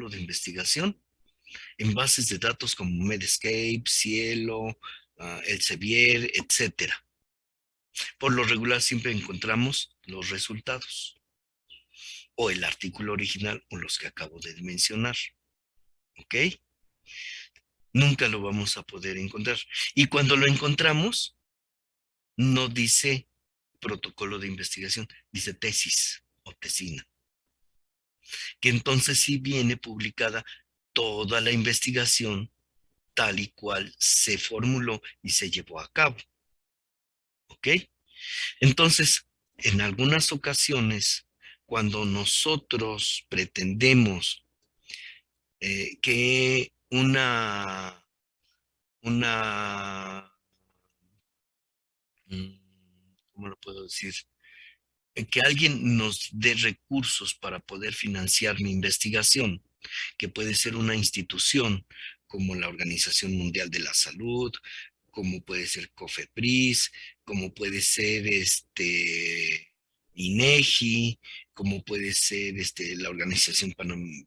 protocolo de investigación en bases de datos como Medscape, Cielo, Elsevier, etcétera. Por lo regular siempre encontramos los resultados o el artículo original o los que acabo de mencionar. ¿Ok? Nunca lo vamos a poder encontrar. Y cuando lo encontramos, no dice protocolo de investigación, dice tesis o tesina, que entonces sí viene publicada toda la investigación tal y cual se formuló y se llevó a cabo. ¿Ok? Entonces, en algunas ocasiones, cuando nosotros pretendemos que una, ¿cómo lo puedo decir? Que alguien nos dé recursos para poder financiar mi investigación, que puede ser una institución como la Organización Mundial de la Salud, como puede ser COFEPRIS, como puede ser INEGI, como puede ser la Organización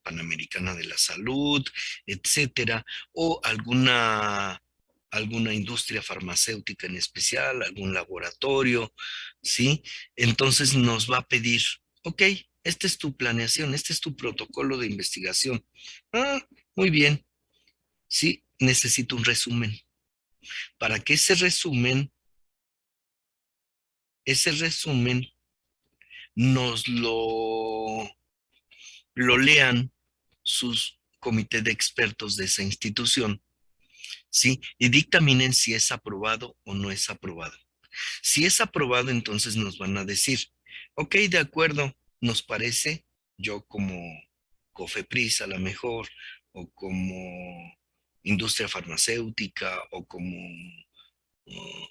Panamericana de la Salud, etcétera, o alguna industria farmacéutica en especial, algún laboratorio, ¿sí? Entonces nos va a pedir, ok, esta es tu planeación, este es tu protocolo de investigación. Ah, muy bien, sí, necesito un resumen. Para que ese resumen nos lo lean sus comités de expertos de esa institución, ¿sí? Y dictaminen si es aprobado o no es aprobado. Si es aprobado, entonces nos van a decir, ok, de acuerdo, nos parece, yo como COFEPRIS a lo mejor, o como industria farmacéutica, o como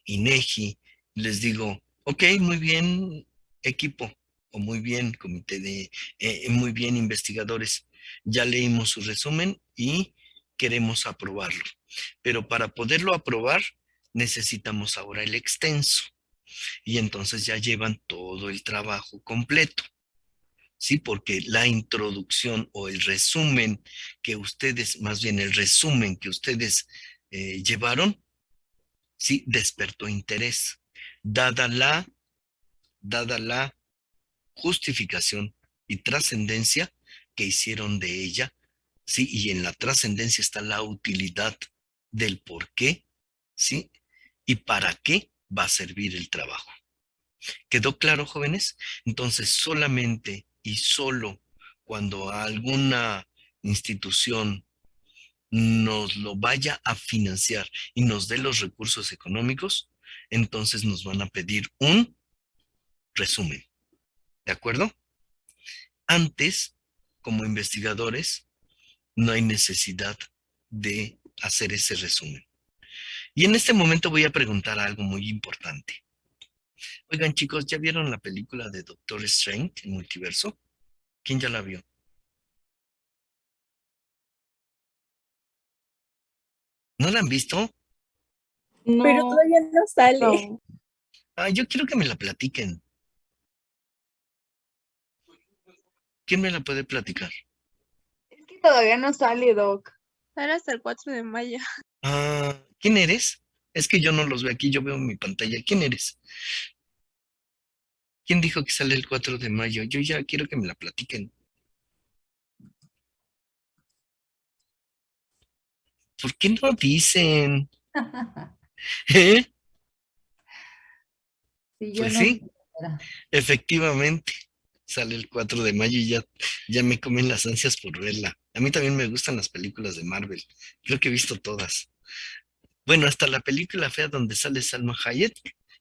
INEGI, les digo, ok, muy bien equipo, o muy bien comité muy bien investigadores, ya leímos su resumen y queremos aprobarlo. Pero para poderlo aprobar, necesitamos ahora el extenso y entonces ya llevan todo el trabajo completo. Sí, porque la introducción o el resumen que ustedes, más bien el resumen que ustedes llevaron, sí, despertó interés, dada la, dada la justificación y trascendencia que hicieron de ella, sí, y en la trascendencia está la utilidad del por qué, sí, y para qué va a servir el trabajo. ¿Quedó claro, jóvenes? Entonces, solamente y solo cuando alguna institución nos lo vaya a financiar y nos dé los recursos económicos, entonces nos van a pedir un resumen. ¿De acuerdo? Antes, como investigadores, no hay necesidad de hacer ese resumen. Y en este momento voy a preguntar algo muy importante. Oigan, chicos, ¿ya vieron la película de Doctor Strange, el multiverso? ¿Quién ya la vio? ¿No la han visto? Pero No, todavía no sale. no. Yo quiero que me la platiquen. ¿Quién me la puede platicar? Es que todavía no sale, Doc. Sale hasta el 4 de mayo. ¿Quién eres? Es que yo no los veo aquí, yo veo mi pantalla. ¿Quién eres? ¿Quién dijo que sale el 4 de mayo? Yo ya quiero que me la platiquen. ¿Por qué no dicen? ¿Eh? Sí, yo Pues no sí, sé. Era. efectivamente. Sale el 4 de mayo y ya me comen las ansias por verla. A mí también me gustan las películas de Marvel. Creo que he visto todas. Bueno, hasta la película fea donde sale Salma Hayek,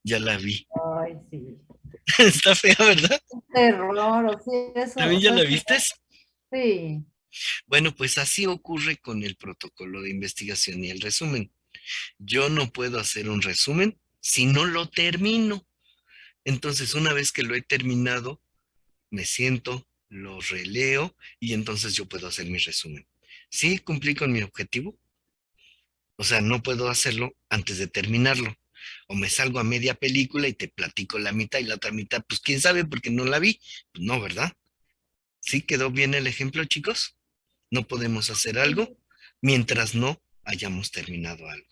ya la vi. Ay, sí. Está fea, ¿verdad? Terror, o sí, eso, ¿También o ya sea, la vistes? sí. Bueno, pues así ocurre con el protocolo de investigación y el resumen. Yo no puedo hacer un resumen si no lo termino. Entonces, una vez que lo he terminado, me siento, lo releo y entonces yo puedo hacer mi resumen. ¿Sí cumplí con mi objetivo? O sea, no puedo hacerlo antes de terminarlo. O me salgo a media película y te platico la mitad y la otra mitad, pues quién sabe porque no la vi. Pues no, ¿verdad? ¿Sí quedó bien el ejemplo, chicos? No podemos hacer algo mientras no hayamos terminado algo,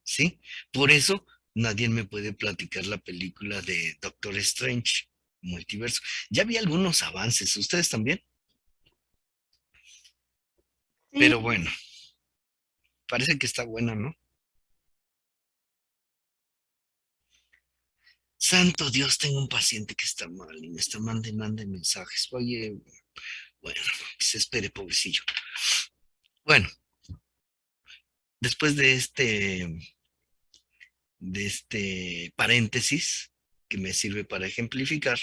¿sí? Por eso nadie me puede platicar la película de Doctor Strange, Multiverso. Ya vi algunos avances, ¿ustedes también? Pero Sí, bueno, parece que está buena, ¿no? Santo Dios, tengo un paciente que está mal y me está mande mensajes. Oye, bueno, que se espere, pobrecillo. Bueno, después de este paréntesis que me sirve para ejemplificar,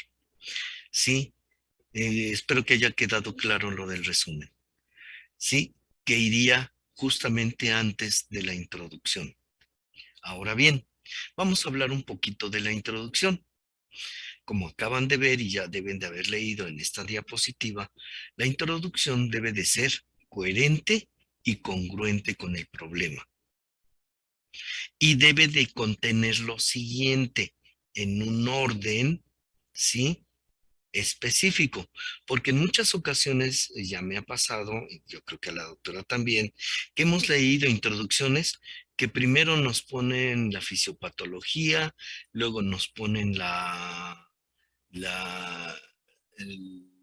sí, espero que haya quedado claro lo del resumen, sí, que iría justamente antes de la introducción. Ahora bien, vamos a hablar un poquito de la introducción. Como acaban de ver y ya deben de haber leído en esta diapositiva, la introducción debe de ser coherente y congruente con el problema. Y debe de contener lo siguiente en un orden, ¿sí? Específico, porque en muchas ocasiones ya me ha pasado, y yo creo que a la doctora también, que hemos leído introducciones que primero nos ponen la fisiopatología, luego nos ponen la, la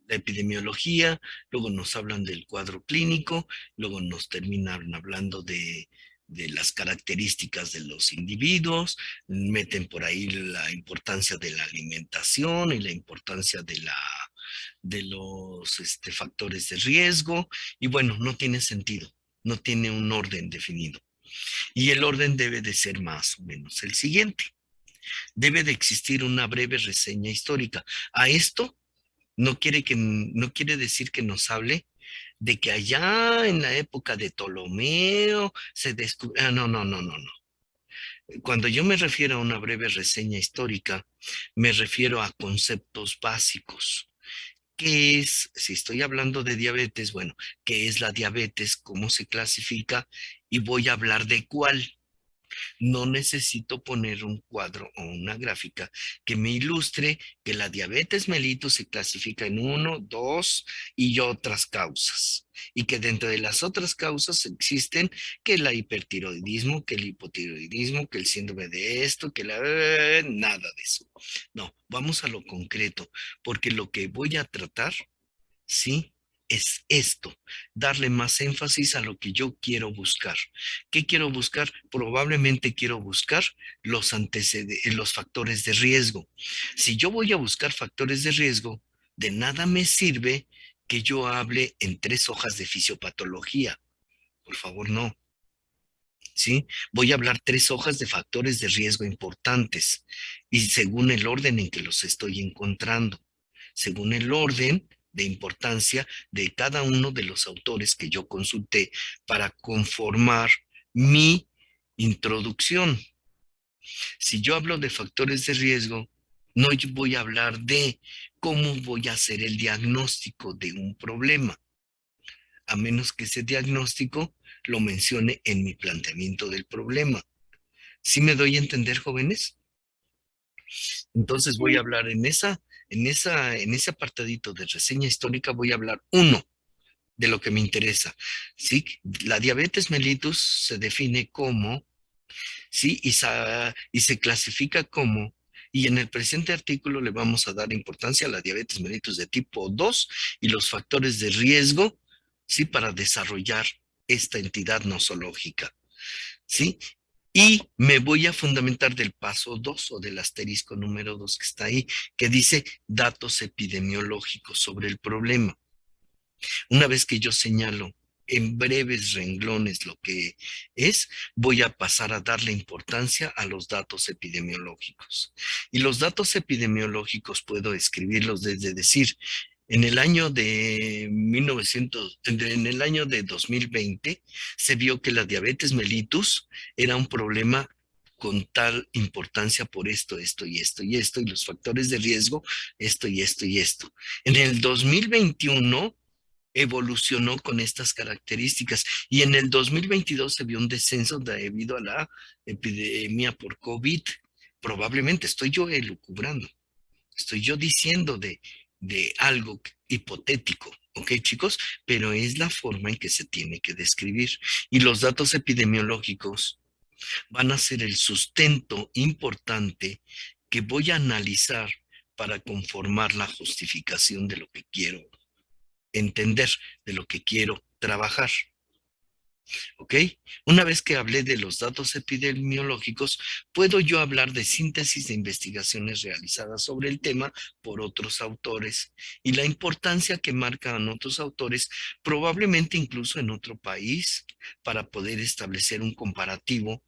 epidemiología, luego nos hablan del cuadro clínico, luego nos terminan hablando de las características de los individuos, meten por ahí la importancia de la alimentación y la importancia de los factores de riesgo, y bueno, no tiene sentido, no tiene un orden definido. Y el orden debe de ser más o menos el siguiente. Debe de existir una breve reseña histórica. A esto no quiere decir que nos hable de que allá en la época de Ptolomeo se descubrió. No, no, no, no, no. Cuando yo me refiero a una breve reseña histórica, me refiero a conceptos básicos. ¿Qué es, si estoy hablando de diabetes, bueno, qué es la diabetes, cómo se clasifica y voy a hablar de cuál? No necesito poner un cuadro o una gráfica que me ilustre que la diabetes mellitus se clasifica en uno, dos y otras causas. Y que dentro de las otras causas existen que el hipertiroidismo, que el hipotiroidismo, que el síndrome de esto, que nada de eso. No, vamos a lo concreto, porque lo que voy a tratar, ¿sí? Es esto, darle más énfasis a lo que yo quiero buscar. ¿Qué quiero buscar? Probablemente quiero buscar los antecedentes, los factores de riesgo. Si yo voy a buscar factores de riesgo, de nada me sirve que yo hable en 3 hojas de fisiopatología. Por favor, no. ¿Sí? Voy a hablar 3 hojas de factores de riesgo importantes y según el orden en que los estoy encontrando, según el orden de importancia de cada uno de los autores que yo consulté para conformar mi introducción. Si yo hablo de factores de riesgo, no voy a hablar de cómo voy a hacer el diagnóstico de un problema, a menos que ese diagnóstico lo mencione en mi planteamiento del problema. ¿Sí me doy a entender, jóvenes? Entonces voy a Sí. hablar en ese apartadito de reseña histórica, voy a hablar uno de lo que me interesa. ¿Sí? La diabetes mellitus se define como, ¿sí? Y se clasifica como, y en el presente artículo le vamos a dar importancia a la diabetes mellitus de tipo 2 y los factores de riesgo, ¿sí? Para desarrollar esta entidad nosológica, ¿sí? Y me voy a fundamentar del paso 2 o del asterisco número 2 que está ahí, que dice datos epidemiológicos sobre el problema. Una vez que yo señalo en breves renglones lo que es, voy a pasar a darle importancia a los datos epidemiológicos. Y los datos epidemiológicos puedo escribirlos desde decir, en el año de 1900, en el año de 2020, se vio que la diabetes mellitus era un problema con tal importancia por esto, esto y esto y esto, y los factores de riesgo, esto y esto y esto. En el 2021 evolucionó con estas características y en el 2022 se vio un descenso debido a la epidemia por COVID. Probablemente estoy yo elucubrando, estoy yo diciendo de de algo hipotético, ¿ok, chicos? Pero es la forma en que se tiene que describir. Y los datos epidemiológicos van a ser el sustento importante que voy a analizar para conformar la justificación de lo que quiero entender, de lo que quiero trabajar. ¿Ok? Una vez que hablé de los datos epidemiológicos, puedo yo hablar de síntesis de investigaciones realizadas sobre el tema por otros autores y la importancia que marcan otros autores, probablemente incluso en otro país, para poder establecer un comparativo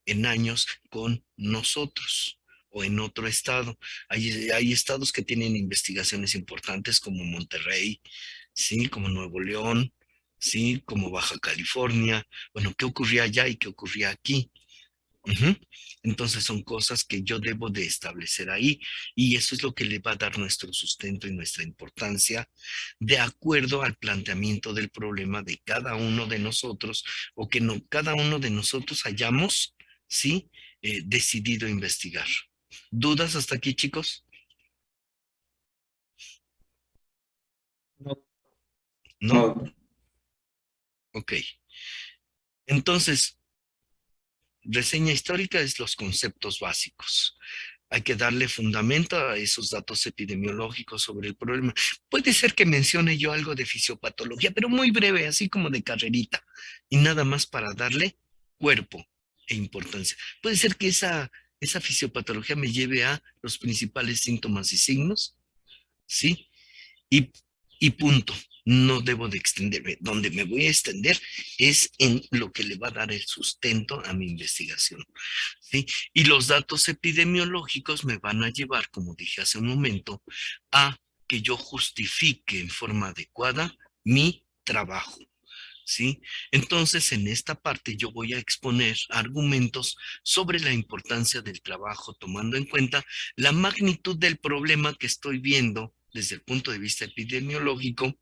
en años con nosotros o en otro estado. Hay estados que tienen investigaciones importantes como Monterrey, ¿sí? Como Nuevo León, ¿sí? Como Baja California. Bueno, ¿qué ocurría allá y qué ocurría aquí? Ujú. Entonces son cosas que yo debo de establecer ahí y eso es lo que le va a dar nuestro sustento y nuestra importancia de acuerdo al planteamiento del problema de cada uno de nosotros o que no, cada uno de nosotros hayamos, ¿sí? Decidido investigar. ¿Dudas hasta aquí, chicos? No, ¿No? no, Ok. Entonces, reseña histórica es los conceptos básicos. Hay que darle fundamento a esos datos epidemiológicos sobre el problema. Puede ser que mencione yo algo de fisiopatología, pero muy breve, así como de carrerita, y nada más para darle cuerpo e importancia. Puede ser que esa fisiopatología me lleve a los principales síntomas y signos, ¿sí? Y, y punto. No debo de extenderme. Donde me voy a extender es en lo que le va a dar el sustento a mi investigación. ¿Sí? Y los datos epidemiológicos me van a llevar, como dije hace un momento, a que yo justifique en forma adecuada mi trabajo. ¿Sí? Entonces, en esta parte yo voy a exponer argumentos sobre la importancia del trabajo, tomando en cuenta la magnitud del problema que estoy viendo desde el punto de vista epidemiológico,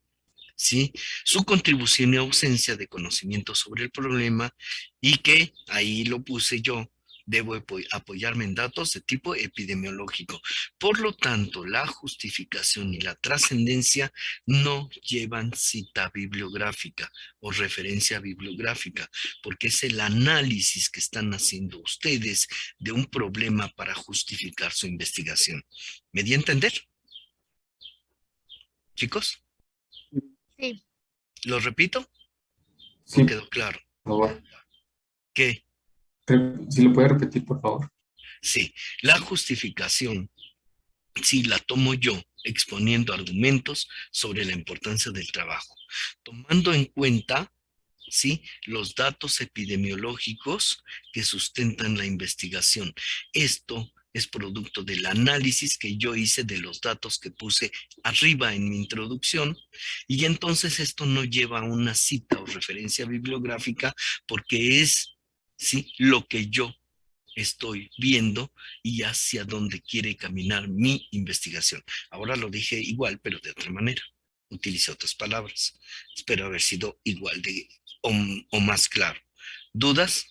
¿sí? Su contribución y ausencia de conocimiento sobre el problema y que ahí lo puse yo, debo apoyarme en datos de tipo epidemiológico. Por lo tanto, la justificación y la trascendencia no llevan cita bibliográfica o referencia bibliográfica, porque es el análisis que están haciendo ustedes de un problema para justificar su investigación. ¿Me di a entender, chicos? Sí. ¿Lo repito? ¿O sí, quedó claro? por favor. Que Si lo puede repetir, por favor. sí, la justificación, sí, la tomo yo exponiendo argumentos sobre la importancia del trabajo, tomando en cuenta, sí, los datos epidemiológicos que sustentan la investigación. Esto es producto del análisis que yo hice de los datos que puse arriba en mi introducción y entonces esto no lleva a una cita o referencia bibliográfica porque es, sí, lo que yo estoy viendo y hacia dónde quiere caminar mi investigación. Ahora lo dije igual, pero de otra manera. Utilicé otras palabras. Espero haber sido igual de o más claro. ¿Dudas?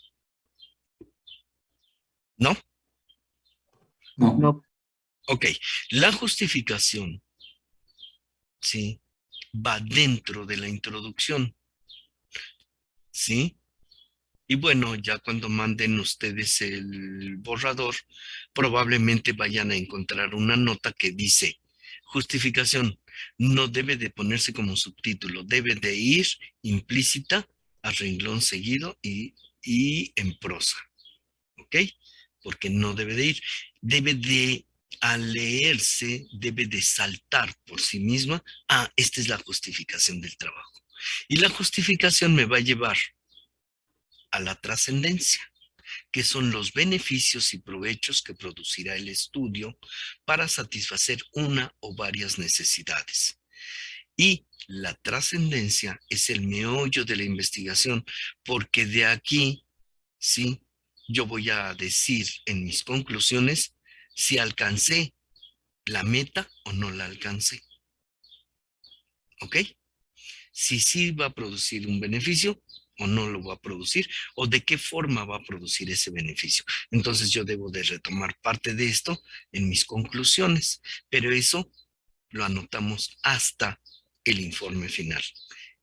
¿No? No, No, Ok. La justificación, ¿sí? Va dentro de la introducción, ¿sí? Y bueno, ya cuando manden ustedes el borrador, probablemente vayan a encontrar una nota que dice, justificación, no debe de ponerse como subtítulo, debe de ir implícita a renglón seguido y en prosa, ¿ok? Porque no debe de ir, debe de, al leerse, debe de saltar por sí misma, esta es la justificación del trabajo. Y la justificación me va a llevar a la trascendencia, que son los beneficios y provechos que producirá el estudio para satisfacer una o varias necesidades. Y la trascendencia es el meollo de la investigación, porque de aquí, sí, yo voy a decir en mis conclusiones si alcancé la meta o no la alcancé. ¿Ok? Si sí va a producir un beneficio o no lo va a producir, o de qué forma va a producir ese beneficio. Entonces yo debo de retomar parte de esto en mis conclusiones, pero eso lo anotamos hasta el informe final.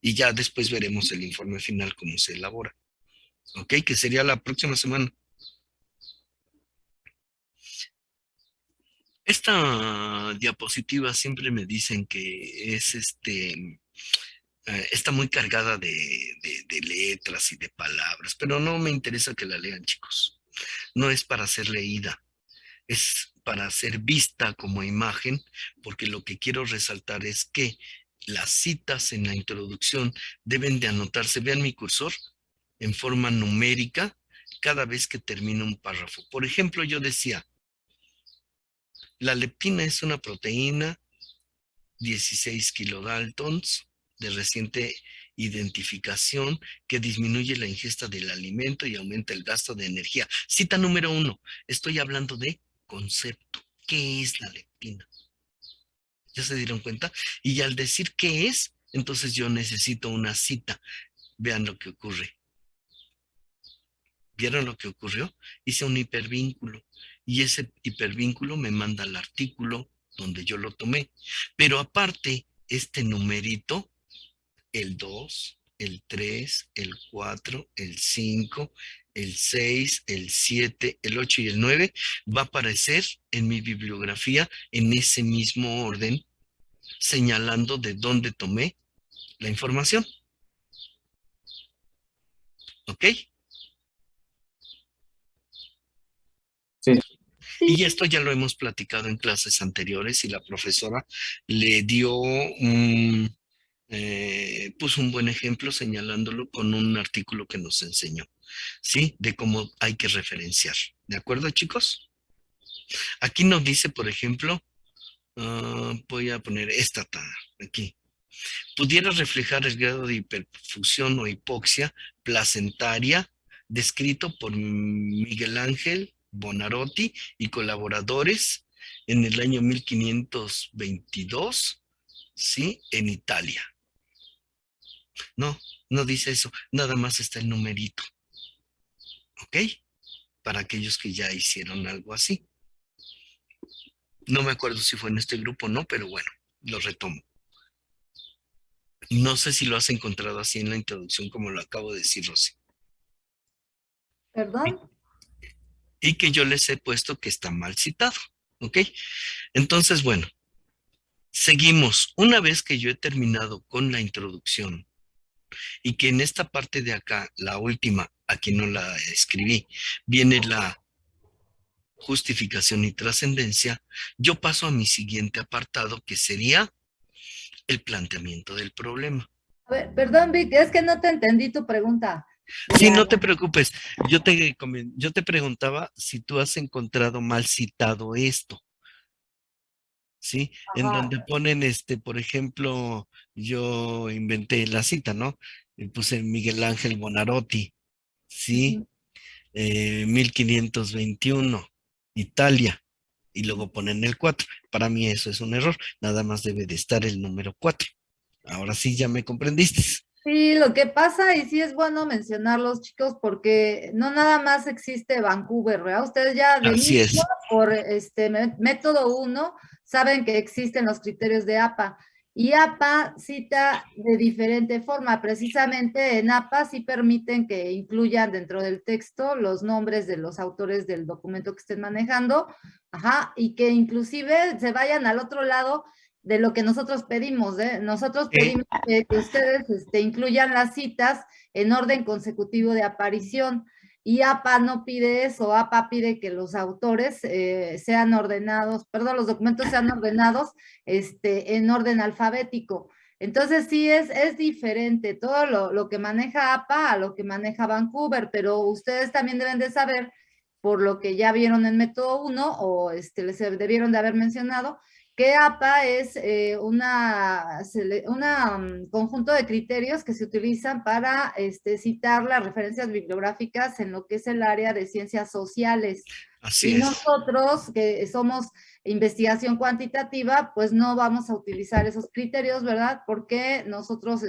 Y ya después veremos el informe final cómo se elabora. ¿Ok? Que sería la próxima semana. Esta diapositiva siempre me dicen que es está muy cargada de letras y de palabras, pero no me interesa que la lean, chicos. No es para ser leída, es para ser vista como imagen, porque lo que quiero resaltar es que las citas en la introducción deben de anotarse, vean mi cursor, en forma numérica cada vez que termina un párrafo. Por ejemplo, yo decía, la leptina es una proteína 16 kilodaltons de reciente identificación que disminuye la ingesta del alimento y aumenta el gasto de energía. Cita número 1, estoy hablando de concepto. ¿Qué es la leptina? ¿Ya se dieron cuenta? Y al decir qué es, entonces yo necesito una cita. Vean lo que ocurre. ¿Vieron lo que ocurrió? Hice un hipervínculo y ese hipervínculo me manda al artículo donde yo lo tomé. Pero aparte, este numerito, el 2, el 3, el 4, el 5, el 6, el 7, el 8 y el 9 va a aparecer en mi bibliografía en ese mismo orden, señalando de dónde tomé la información. ¿Ok? Sí. Y esto ya lo hemos platicado en clases anteriores y la profesora le dio puso un buen ejemplo señalándolo con un artículo que nos enseñó, ¿sí? De cómo hay que referenciar. ¿De acuerdo, chicos? Aquí nos dice, por ejemplo, voy a poner esta aquí. Pudiera reflejar el grado de hiperfusión o hipoxia placentaria descrito por Miguel Ángel Bonarotti y colaboradores en el año 1522, ¿sí? En Italia. No, no dice eso, nada más está el numerito. ¿Ok? Para aquellos que ya hicieron algo así. No me acuerdo si fue en este grupo o no, pero bueno, lo retomo. No sé si lo has encontrado así en la introducción como lo acabo de decir, Rosy. ¿Perdón? Y que yo les he puesto que está mal citado. ¿Ok? Entonces, bueno, seguimos. Una vez que yo he terminado con la introducción y que en esta parte de acá, la última, aquí no la escribí, viene la justificación y trascendencia, yo paso a mi siguiente apartado que sería el planteamiento del problema. A ver, perdón, Vic, es que no te entendí tu pregunta. Sí, no te preocupes. Yo te preguntaba si tú has encontrado mal citado esto, ¿sí? En Ajá. donde ponen, por ejemplo, yo inventé la cita, ¿no? Y puse Miguel Ángel Bonarotti, ¿sí? Ujú. 1521, Italia, y luego ponen el 4. Para mí eso es un error, nada más debe de estar el número 4. Ahora sí, ya me comprendiste. Sí, lo que pasa, y sí es bueno mencionarlos, chicos, porque no nada más existe Vancouver, ¿verdad? Ustedes ya de Así inicio, es. por método 1, saben que existen los criterios de APA. Y APA cita de diferente forma. Precisamente en APA sí permiten que incluyan dentro del texto los nombres de los autores del documento que estén manejando, ajá, y que inclusive se vayan al otro lado de lo que nosotros pedimos, ¿eh? Nosotros pedimos que ustedes incluyan las citas en orden consecutivo de aparición, y APA no pide eso. APA pide que los autores sean ordenados, perdón, los documentos sean ordenados en orden alfabético. Entonces sí es diferente todo lo que maneja APA a lo que maneja Vancouver, pero ustedes también deben de saber, por lo que ya vieron en método 1 o les debieron de haber mencionado, que APA es un conjunto de criterios que se utilizan para citar las referencias bibliográficas en lo que es el área de ciencias sociales. Así Y es. nosotros, que somos investigación cuantitativa, pues no vamos a utilizar esos criterios, ¿verdad? Porque nosotros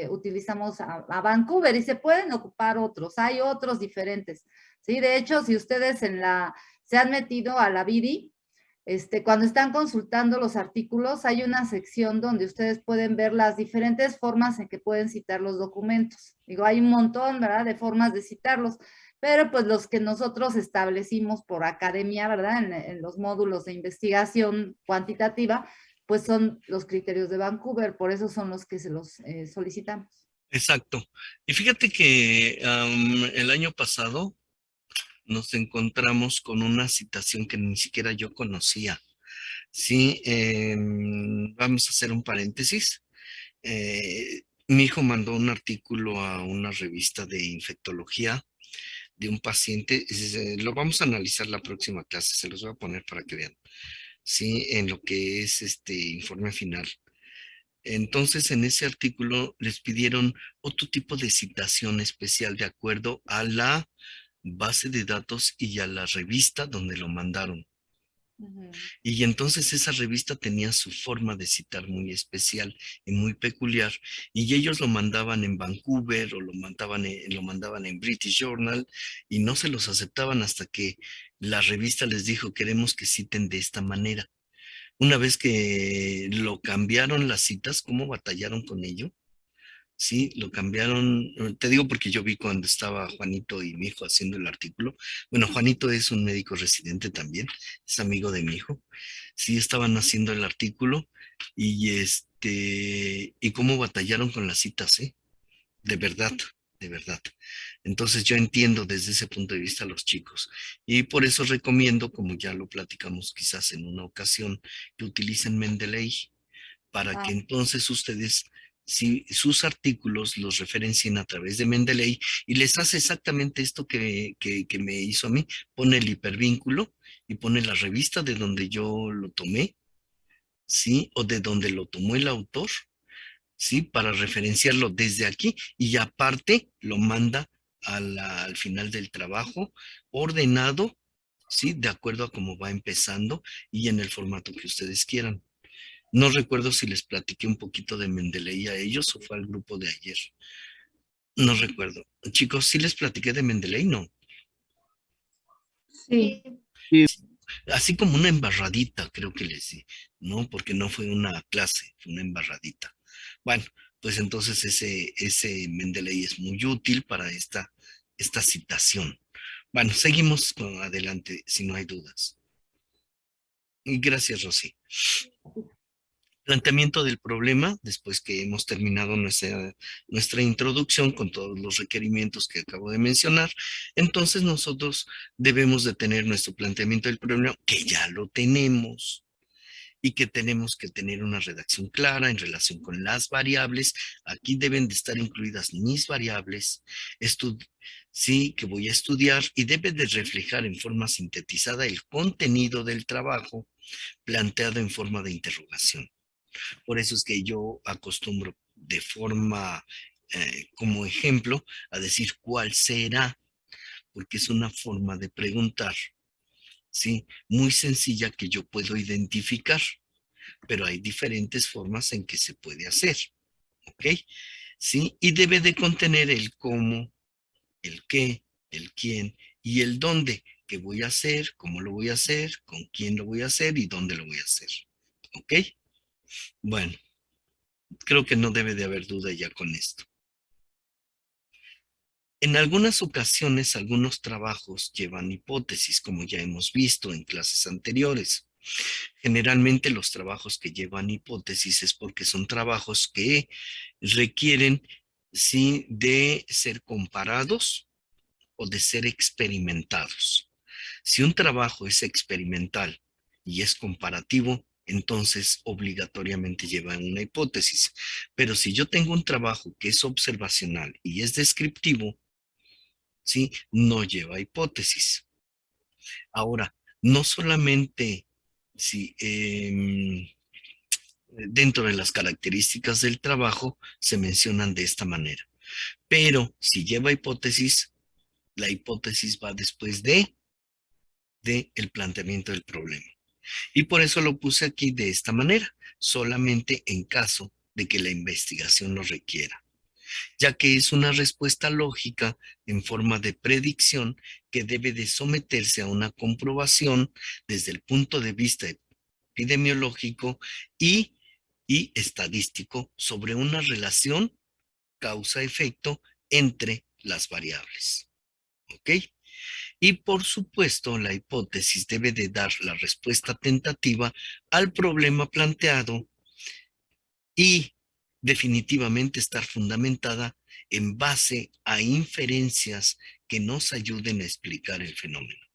utilizamos a Vancouver y se pueden ocupar otros, hay otros diferentes, ¿sí? De hecho, si ustedes se han metido a la BIDI, Cuando están consultando los artículos, hay una sección donde ustedes pueden ver las diferentes formas en que pueden citar los documentos. Digo, hay un montón, ¿verdad?, de formas de citarlos, pero pues los que nosotros establecimos por academia, ¿verdad?, en los módulos de investigación cuantitativa, pues son los criterios de Vancouver, por eso son los que se los solicitamos. Exacto. Y fíjate que el año pasado nos encontramos con una citación que ni siquiera yo conocía. Sí, vamos a hacer un paréntesis. Mi hijo mandó un artículo a una revista de infectología de un paciente. Lo vamos a analizar la próxima clase, se los voy a poner para que vean. Sí, en lo que es este informe final. Entonces, en ese artículo les pidieron otro tipo de citación especial de acuerdo a la base de datos y a la revista donde lo mandaron. Y entonces esa revista tenía su forma de citar muy especial y muy peculiar, y ellos lo mandaban en Vancouver o lo mandaban en British Journal y no se los aceptaban hasta que la revista les dijo, queremos que citen de esta manera. Una vez que lo cambiaron las citas, ¿cómo batallaron con ello? Sí, lo cambiaron, te digo porque yo vi cuando estaba Juanito y mi hijo haciendo el artículo. Bueno, Juanito es un médico residente también, es amigo de mi hijo. Sí, estaban haciendo el artículo y cómo batallaron con las citas, ¿eh? De verdad, de verdad. Entonces yo entiendo desde ese punto de vista a los chicos. Y por eso recomiendo, como ya lo platicamos quizás en una ocasión, que utilicen Mendeley para que entonces ustedes, si sus artículos los referencien a través de Mendeley y les hace exactamente esto que me hizo a mí, pone el hipervínculo y pone la revista de donde yo lo tomé, ¿sí? O de donde lo tomó el autor, ¿sí? Para referenciarlo desde aquí y aparte lo manda al final del trabajo ordenado, ¿sí? De acuerdo a cómo va empezando y en el formato que ustedes quieran. No recuerdo si les platiqué un poquito de Mendeley a ellos o fue al grupo de ayer. No recuerdo. Chicos, ¿sí les platiqué de Mendeley? No. Sí. Así como una embarradita, creo que les di, ¿no? Porque no fue una clase, fue una embarradita. Bueno, pues entonces ese Mendeley es muy útil para esta citación. Bueno, seguimos adelante si no hay dudas. Y gracias, Rosy. Planteamiento del problema, después que hemos terminado nuestra introducción con todos los requerimientos que acabo de mencionar, entonces nosotros debemos de tener nuestro planteamiento del problema, que ya lo tenemos, y que tenemos que tener una redacción clara en relación con las variables. Aquí deben de estar incluidas mis variables, sí, que voy a estudiar, y debe de reflejar en forma sintetizada el contenido del trabajo planteado en forma de interrogación. Por eso es que yo acostumbro de forma, como ejemplo, a decir cuál será, porque es una forma de preguntar, ¿sí? Muy sencilla que yo puedo identificar, pero hay diferentes formas en que se puede hacer, ¿ok? ¿Sí? Y debe de contener el cómo, el qué, el quién y el dónde, qué voy a hacer, cómo lo voy a hacer, con quién lo voy a hacer y dónde lo voy a hacer, ¿ok? Bueno. Creo que no debe de haber duda ya con esto. En algunas ocasiones, algunos trabajos llevan hipótesis, como ya hemos visto en clases anteriores. Generalmente los trabajos que llevan hipótesis es porque son trabajos que requieren, sí, de ser comparados o de ser experimentados. Si un trabajo es experimental y es comparativo, entonces obligatoriamente lleva una hipótesis. Pero si yo tengo un trabajo que es observacional y es descriptivo, ¿sí? No lleva hipótesis. Ahora, no solamente si dentro de las características del trabajo se mencionan de esta manera, pero si lleva hipótesis, la hipótesis va después de el planteamiento del problema. Y por eso lo puse aquí de esta manera, solamente en caso de que la investigación lo requiera. ya que es una respuesta lógica en forma de predicción que debe de someterse a una comprobación desde el punto de vista epidemiológico y estadístico sobre una relación causa-efecto entre las variables. ¿Ok? Y por supuesto, la hipótesis debe de dar la respuesta tentativa al problema planteado y definitivamente estar fundamentada en base a inferencias que nos ayuden a explicar el fenómeno.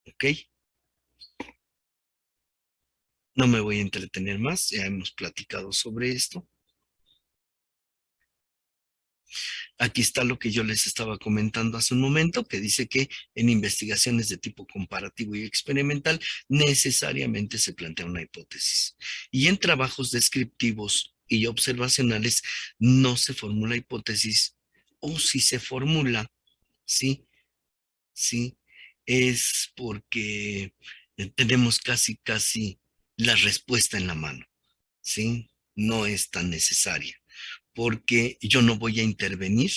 ¿Ok? No me voy a entretener más, ya hemos platicado sobre esto. Aquí está lo que yo les estaba comentando hace un momento, que dice que en investigaciones de tipo comparativo y experimental necesariamente se plantea una hipótesis. Y en trabajos descriptivos y observacionales no se formula hipótesis, o si se formula, sí, es porque tenemos casi la respuesta en la mano, ¿sí? No es tan necesaria, porque yo no voy a intervenir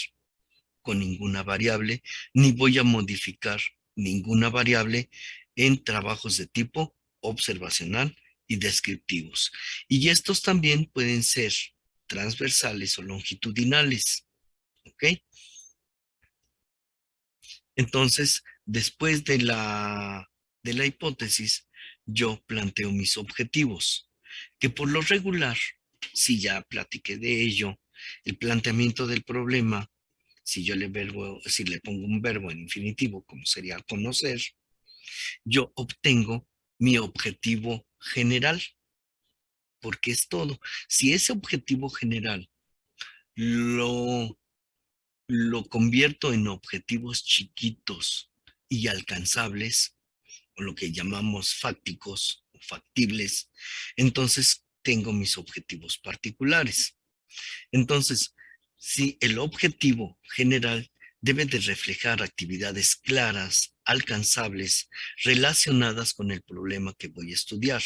con ninguna variable, ni voy a modificar ninguna variable en trabajos de tipo observacional y descriptivos. Y estos también pueden ser transversales o longitudinales, ¿ok? Entonces, después de la hipótesis, yo planteo mis objetivos, que por lo regular, si ya platiqué de ello, el planteamiento del problema, si le pongo un verbo en infinitivo, como sería conocer, yo obtengo mi objetivo general, porque es todo. Si ese objetivo general lo convierto en objetivos chiquitos y alcanzables, o lo que llamamos fácticos o factibles, entonces tengo mis objetivos particulares. Entonces, si el objetivo general debe de reflejar actividades claras, alcanzables, relacionadas con el problema que voy a estudiar,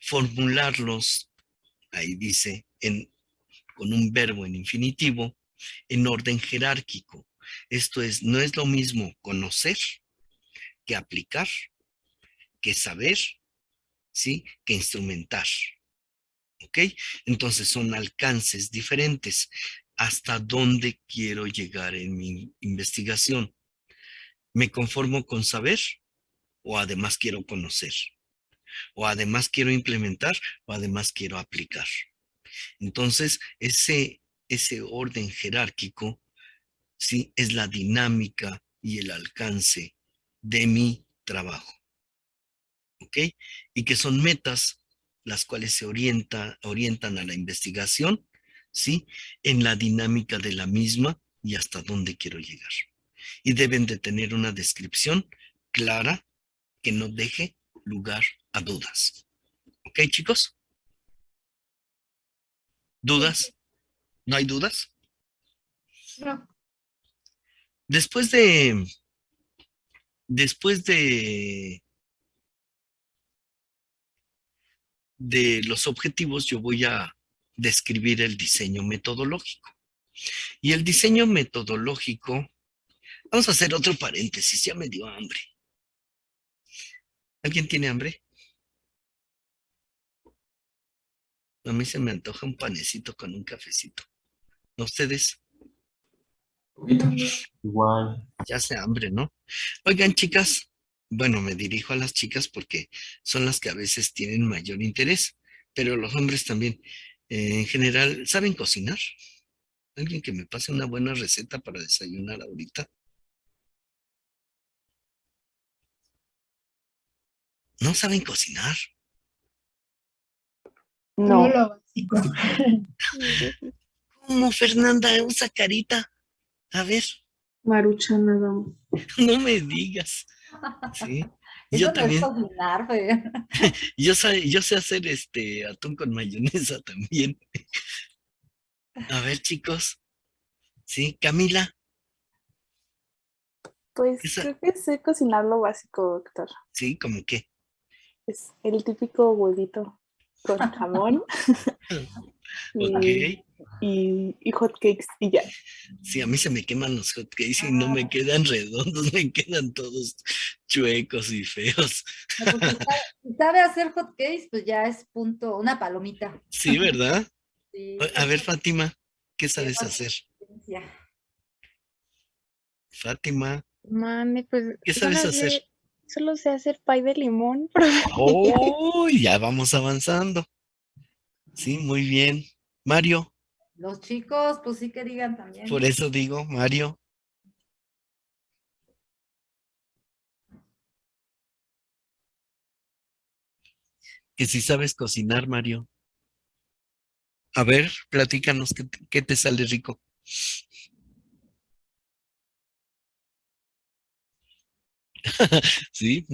formularlos, ahí dice, con un verbo en infinitivo, en orden jerárquico. Esto es, no es lo mismo conocer que aplicar, que saber, ¿sí? Que instrumentar. ¿Ok? Entonces son alcances diferentes. ¿Hasta dónde quiero llegar en mi investigación? ¿Me conformo con saber o además quiero conocer? ¿O además quiero implementar o además quiero aplicar? Entonces, ese orden jerárquico, ¿sí? Es la dinámica y el alcance de mi trabajo. ¿Ok? Y que son metas las cuales se orientan a la investigación, ¿sí? En la dinámica de la misma y hasta dónde quiero llegar. Y deben de tener una descripción clara que no deje lugar a dudas. ¿Ok, chicos? ¿Dudas? ¿No hay dudas? No. Después de los objetivos, yo voy a describir el diseño metodológico. Y el diseño metodológico, vamos a hacer otro paréntesis, ya me dio hambre. ¿Alguien tiene hambre? A mí se me antoja un panecito con un cafecito. ¿A ustedes? Igual. Ya hace hambre, ¿no? Oigan, chicas, bueno, me dirijo a las chicas porque son las que a veces tienen mayor interés, pero los hombres también. En general, ¿saben cocinar? ¿Alguien que me pase una buena receta para desayunar ahorita? ¿No saben cocinar? Solo No. lo básico. ¿Cómo, Fernanda? Usa carita. A ver, Marucha nada más. no me digas. Sí. Yo Eso no es también. cocinar, Fer. Yo sé hacer atún con mayonesa también. A ver, chicos. Sí, Camila. Pues Esa, creo que sé cocinar lo básico, doctor. sí, como que. Es el típico huevito con jamón y, Ok. y hot cakes y ya. Sí, a mí se me queman los hotcakes y no me quedan redondos, me quedan todos chuecos y feos. No, pues, si sabe hacer hot cakes, pues ya es punto, una palomita. Sí, ¿verdad? Sí, A ver, Fátima, ¿qué sabes tengo hacer? experiencia. Fátima, Mande, pues ¿qué sabes hacer? solo sé hacer pay de limón. Oh, ya vamos avanzando. Sí, muy bien. Mario, Los chicos, pues sí que digan por también. eso digo, Mario, que si sabes cocinar, Mario. A ver, platícanos qué te sale rico. Sí,